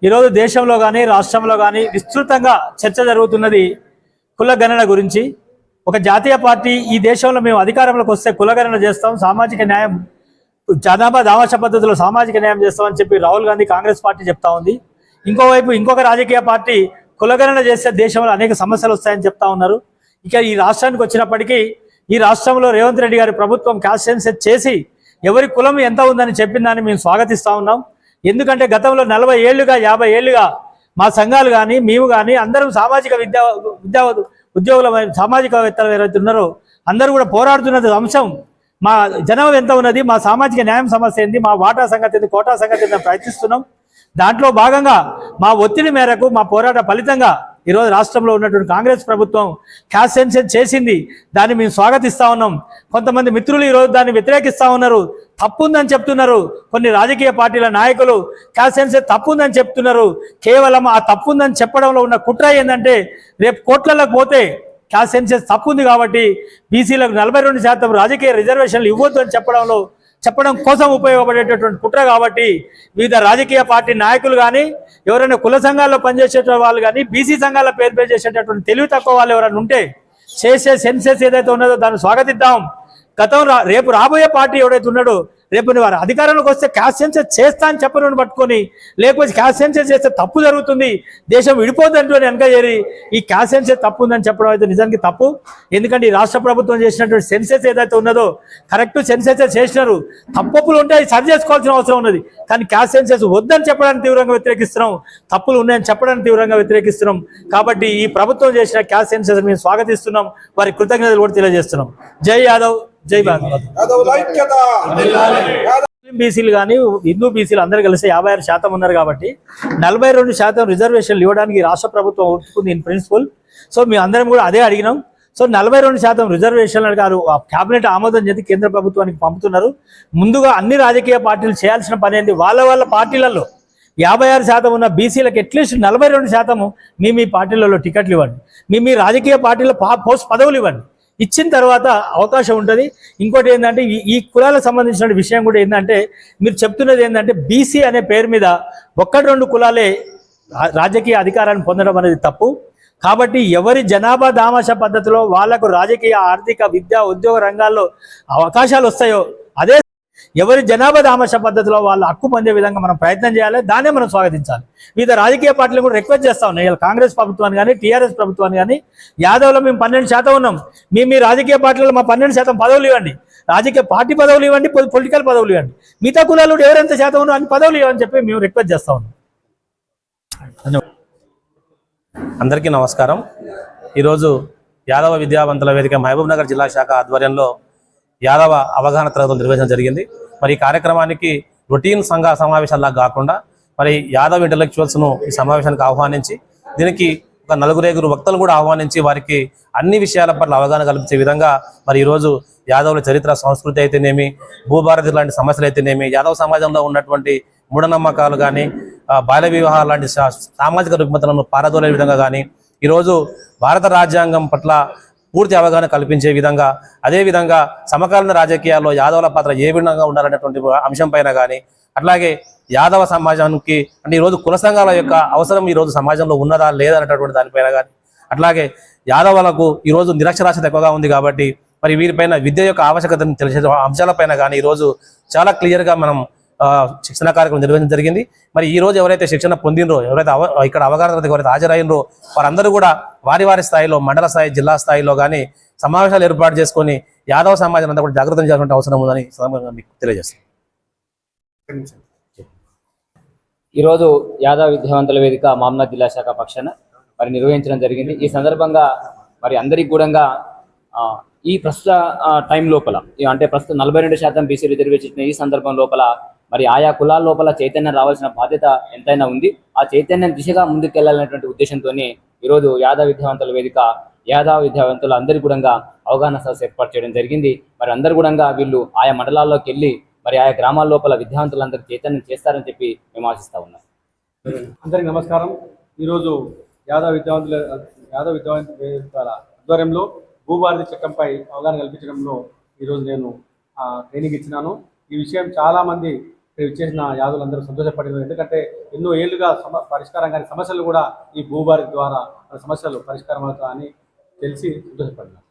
ఈరోజు దేశంలో కానీ రాష్ట్రంలో కానీ విస్తృతంగా చర్చ జరుగుతున్నది కులగణన గురించి. ఒక జాతీయ పార్టీ ఈ దేశంలో మేము అధికారంలోకి వస్తే కులగణన చేస్తాం, సామాజిక న్యాయం, జనాభా దామాష పద్ధతిలో సామాజిక న్యాయం చేస్తామని చెప్పి రాహుల్ గాంధీ కాంగ్రెస్ పార్టీ చెప్తా ఉంది. ఇంకోవైపు ఇంకొక రాజకీయ పార్టీ కులగణన చేస్తే దేశంలో అనేక సమస్యలు వస్తాయని చెప్తా ఉన్నారు. ఇక ఈ రాష్ట్రానికి వచ్చినప్పటికీ ఈ రాష్ట్రంలో రేవంత్ రెడ్డి గారి ప్రభుత్వం క్యాస్ట్ సెన్సస్ చేసి ఎవరి కులం ఎంత ఉందని చెప్పిందని మేము స్వాగతిస్తూ ఉన్నాం. ఎందుకంటే గతంలో 40 ఏళ్లుగా 50 ఏళ్లుగా మా సంఘాలు కానీ మేము కానీ అందరం సామాజిక ఉద్యోగుల సామాజికవేత్తలు ఎవరైతే ఉన్నారో అందరూ కూడా పోరాడుతున్నది అంశం మా జనాభా ఎంత ఉన్నది, మా సామాజిక న్యాయం సమస్య ఏంది, మా వాటా సంగతి ఏంది, కోటా సంగతి ఏంది ప్రయత్నిస్తున్నాం. దాంట్లో భాగంగా మా ఒత్తిడి మేరకు మా పోరాట ఫలితంగా ఈరోజు రాష్ట్రంలో ఉన్నటువంటి కాంగ్రెస్ ప్రభుత్వం క్యాస్ట్ సెన్సస్ చేసింది. దాన్ని మేము స్వాగతిస్తూ ఉన్నాం. కొంతమంది మిత్రులు ఈరోజు దాన్ని వ్యతిరేకిస్తూ ఉన్నారు, తప్పుందని చెప్తున్నారు. కొన్ని రాజకీయ పార్టీల నాయకులు క్యాస్ట్ సెన్సస్ తప్పుందని చెప్తున్నారు. కేవలం ఆ తప్పుందని చెప్పడంలో ఉన్న కుట్ర ఏంటంటే రేపు కోట్లలోకి పోతే క్యాస్ట్ సెన్సస్ తప్పుంది కాబట్టి బీసీలకు 42% రాజకీయ రిజర్వేషన్లు ఇవ్వద్దు అని చెప్పడం కోసం ఉపయోగపడేటటువంటి కుట్ర కాబట్టి వివిధ రాజకీయ పార్టీ నాయకులు కానీ ఎవరైనా కుల సంఘాల్లో పనిచేసే వాళ్ళు కానీ బీసీ సంఘాల పేరు చేసేటటువంటి తెలివి తక్కువ వాళ్ళు ఎవరైనా ఉంటే చేసే సెన్సెస్ ఏదైతే ఉన్నదో దాన్ని స్వాగతిద్దాం. రేపు రాబోయే పార్టీ ఎవడైతే ఉన్నాడో రేపు వారు అధికారంలోకి వస్తే క్యాస్ట్ సెన్సస్ చేస్తా అని చెప్పను పట్టుకొని లేకపోతే క్యాస్ట్ సెన్సస్ చేస్తే తప్పు జరుగుతుంది, దేశం విడిపోద్దంటూ వెనక చేరి ఈ క్యాస్ట్ సెన్సస్ తప్పు ఉందని చెప్పడం అయితే నిజానికి తప్పు. ఎందుకంటే ఈ రాష్ట్ర ప్రభుత్వం చేసినటువంటి సెన్సస్ ఏదైతే ఉన్నదో కరెక్ట్ సెన్సస్ చేసినారు, తప్పులు ఉంటే సరి చేసుకోవాల్సిన అవసరం ఉన్నది. కానీ క్యాస్ట్ సెన్సస్ వద్దని చెప్పడానికి తీవ్రంగా వ్యతిరేకిస్తున్నాం, తప్పులు ఉన్నాయని చెప్పడానికి తీవ్రంగా వ్యతిరేకిస్తున్నాం. కాబట్టి ఈ ప్రభుత్వం చేసిన క్యాస్ట్ సెన్సస్ మేము స్వాగతిస్తున్నాం, వారి కృతజ్ఞతలు కూడా తెలియజేస్తున్నాం. జై యాదవ్, జై భారత్. బీసీలు కానీ హిందూ బీసీలు అందరూ కలిసి 56% ఉన్నారు కాబట్టి 42% రిజర్వేషన్లు ఇవ్వడానికి రాష్ట్ర ప్రభుత్వం ఒప్పుకుంది ఇన్ ప్రిన్సిపల్. సో మేము అందరం కూడా అదే అడిగినాం. సో 42% రిజర్వేషన్లు గారు కేబినెట్ ఆమోదం చేసి కేంద్ర ప్రభుత్వానికి పంపుతున్నారు. ముందుగా అన్ని రాజకీయ పార్టీలు చేయాల్సిన పని ఏంటి, వాళ్ళ పార్టీలలో 56% ఉన్న బీసీలకు అట్లీస్ట్ 42% మీ పార్టీలలో టికెట్లు ఇవ్వండి, మీ రాజకీయ పార్టీలో పోస్ట్ పదవులు ఇవ్వండి. ఇచ్చిన తర్వాత అవకాశం ఉంటుంది. ఇంకోటి ఏంటంటే ఈ కులాలకు సంబంధించిన విషయం కూడా ఏంటంటే మీరు చెప్తున్నది ఏంటంటే బీసీ అనే పేరు మీద 1-2 కులాలే రాజకీయ అధికారాన్ని పొందడం అనేది తప్పు. కాబట్టి ఎవరి జనాభా దామాష పద్ధతిలో వాళ్లకు రాజకీయ, ఆర్థిక, విద్యా, ఉద్యోగ రంగాల్లో అవకాశాలు వస్తాయో అదే ఎవరి జనాభా దామాష పద్ధతిలో వాళ్ళ హక్కు పొందే విధంగా మనం ప్రయత్నం చేయాలి, దాన్నే మనం స్వాగతించాలి. వివిధ రాజకీయ పార్టీలు కూడా రిక్వెస్ట్ చేస్తా ఉన్నాయి, కాంగ్రెస్ ప్రభుత్వాన్ని కానీ టీఆర్ఎస్ ప్రభుత్వాన్ని కానీ. యాదవ్లో మేము 12% ఉన్నాం, మీ రాజకీయ పార్టీలలో మా 12% పదవులు ఇవ్వండి, రాజకీయ పార్టీ పదవులు ఇవ్వండి, పొలిటికల్ పదవులు ఇవ్వండి, మిగతా కులాలు ఎవరెంత శాతం ఉన్నారో అన్ని పదవులు ఇవ్వని చెప్పి మేము రిక్వెస్ట్ చేస్తా ఉన్నాం. అందరికీ నమస్కారం. ఈరోజు యాదవ విద్యావంతుల వేదిక మహబూబ్ నగర్ జిల్లా శాఖ ఆధ్వర్యంలో యాదవ అవగాహన తరగతులు నిర్వహించడం జరిగింది. మరి ఈ కార్యక్రమానికి రొటీన్ సంఘ సమావేశాల్లా కాకుండా మరి యాదవ్ ఇంటలెక్చువల్స్ను ఈ సమావేశానికి ఆహ్వానించి దీనికి ఒక 4-5 వక్తలు కూడా ఆహ్వానించి వారికి అన్ని విషయాల పట్ల అవగాహన కల్పించే విధంగా మరి ఈరోజు యాదవుల చరిత్ర, సంస్కృతి అయితేనేమి, భూభారతి లాంటి సమస్యలు అయితేనేమి, యాదవ సమాజంలో ఉన్నటువంటి మూఢనమ్మకాలు కానీ, బాల్య వివాహాలు లాంటి సామాజిక రుగ్మతలను పారదోలే విధంగా కానీ ఈరోజు భారత రాజ్యాంగం పట్ల పూర్తి అవగాహన కల్పించే విధంగా, అదేవిధంగా సమకాలీన రాజకీయాల్లో యాదవుల పాత్ర ఏ విధంగా ఉండాలనేటువంటి అంశం పైన కానీ, అట్లాగే యాదవ సమాజానికి అంటే ఈరోజు కుల సంఘాల యొక్క అవసరం ఈరోజు సమాజంలో ఉన్నదా లేదా అనేటటువంటి దానిపైన కానీ, అట్లాగే యాదవులకు ఈరోజు నిరక్షరాస్యత ఎక్కువగా ఉంది కాబట్టి మరి వీరిపైన విద్య యొక్క ఆవశ్యకతను తెలిసే అంశాలపైన కానీ ఈరోజు చాలా క్లియర్గా మనం శిక్షణ కార్యక్రమం నిర్వహించడం జరిగింది. మరి ఈ రోజు ఎవరైతే శిక్షణ పొందినరో, ఎవరైతే ఇక్కడ అవగాహన ఎవరైతే హాజరైనరో వారందరూ కూడా వారి స్థాయిలో, మండల స్థాయి, జిల్లా స్థాయిలో కానీ సమావేశాలు ఏర్పాటు చేసుకొని యాదవ సమాజం అంతా కూడా జాగ్రత్త చేయాల్సిన అవసరం ఉందని మీకు తెలియజేస్తాను. ఈరోజు యాదవ విద్యావంతుల వేదిక మామ్నాథ్ జిల్లా శాఖ పక్షాన మరి నిర్వహించడం జరిగింది. ఈ సందర్భంగా మరి అందరికీ కూడా ఈ ప్రస్తుత టైం లోపల అంటే ప్రస్తుతం 42% బీసీ రిజర్వేషన్ ఈ సందర్భం లోపల మరి ఆయా కులాల లోపల చైతన్యం రావాల్సిన బాధ్యత ఎంతైనా ఉంది. ఆ చైతన్యం దిశగా ముందుకెళ్లాలనేటువంటి ఉద్దేశంతో ఈరోజు యాదవ విద్యావంతుల వేదిక యాదవ విద్యావంతుల అందరి కూడా అవగాహన సదస్సు ఏర్పాటు చేయడం జరిగింది. మరి అందరు కూడా వీళ్ళు ఆయా మండలాల్లోకి వెళ్ళి మరి ఆయా గ్రామాల లోపల విద్యావంతులందరూ చైతన్యం చేస్తారని చెప్పి మేము ఆశిస్తా ఉన్నాం. అందరికీ నమస్కారం. ఈరోజు యాదవ విద్యావంతుల వేదికల ఆధ్వర్యంలో భూభారతి చట్టంపై అవగాహన కల్పించడంలో ఈరోజు నేను ట్రైనింగ్ ఇచ్చినాను. ఈ విషయం చాలామంది ఇక్కడ ఇచ్చేసిన యాదులందరూ సంతోషపడినారు. ఎందుకంటే ఎన్నో ఏళ్లుగా పరిష్కారం కాని సమస్యలు కూడా ఈ భూభారతి ద్వారా సమస్యలు పరిష్కారం అవుతాయని తెలిసి సంతోషపడినారు.